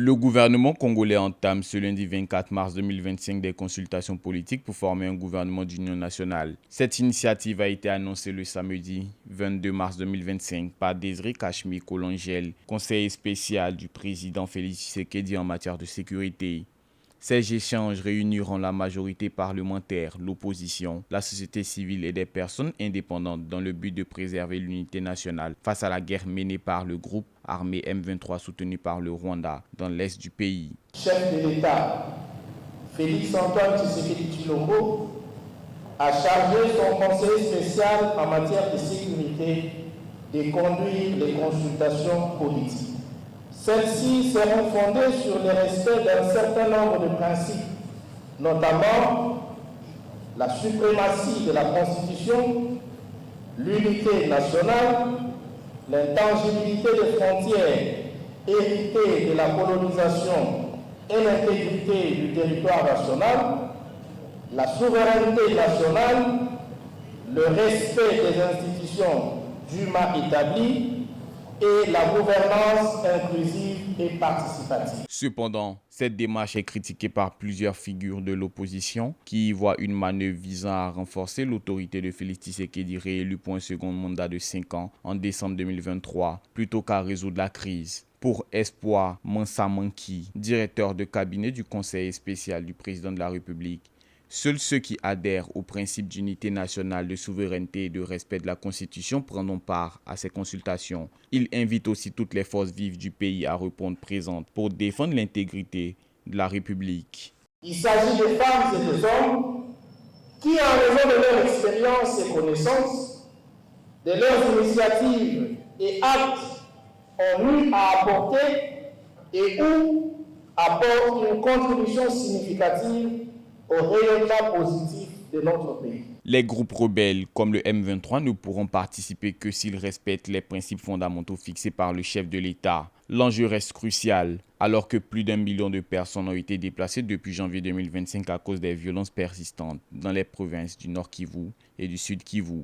Le gouvernement congolais entame ce lundi 24 mars 2025 des consultations politiques pour former un gouvernement d'union nationale. Cette initiative a été annoncée le samedi 22 mars 2025 par Désiré Kachmi Kolongel, conseiller spécial du président Félix Tshisekedi en matière de sécurité. Ces échanges réuniront la majorité parlementaire, l'opposition, la société civile et des personnes indépendantes dans le but de préserver l'unité nationale face à la guerre menée par le groupe armé M23 soutenu par le Rwanda dans l'est du pays. Chef de l'État, Félix Antoine Tshisekedi Tshilombo, a chargé son conseiller spécial en matière de sécurité de conduire les consultations politiques. Celles-ci seront fondées sur le respect d'un certain nombre de principes, notamment la suprématie de la Constitution, l'unité nationale, l'intangibilité des frontières héritées de la colonisation et l'intégrité du territoire national, la souveraineté nationale, le respect des institutions dûment établies, et la gouvernance inclusive et participative. Cependant, cette démarche est critiquée par plusieurs figures de l'opposition qui y voient une manœuvre visant à renforcer l'autorité de Félix Tshisekedi réélu pour un second mandat de 5 ans en décembre 2023 plutôt qu'à résoudre la crise. Pour Espoir Mansamanki, directeur de cabinet du conseil spécial du président de la République, seuls ceux qui adhèrent au principe d'unité nationale, de souveraineté et de respect de la Constitution prendront part à ces consultations. Il invite aussi toutes les forces vives du pays à répondre présentes pour défendre l'intégrité de la République. Il s'agit des femmes et des hommes qui, en raison de leur expérience et connaissances, de leurs initiatives et actes, ont eu à apporter et ou apportent une contribution significative au rayonnement positif de notre pays. Les groupes rebelles comme le M23 ne pourront participer que s'ils respectent les principes fondamentaux fixés par le chef de l'État. L'enjeu reste crucial, alors que plus d'1 million de personnes ont été déplacées depuis janvier 2025 à cause des violences persistantes dans les provinces du Nord Kivu et du Sud Kivu.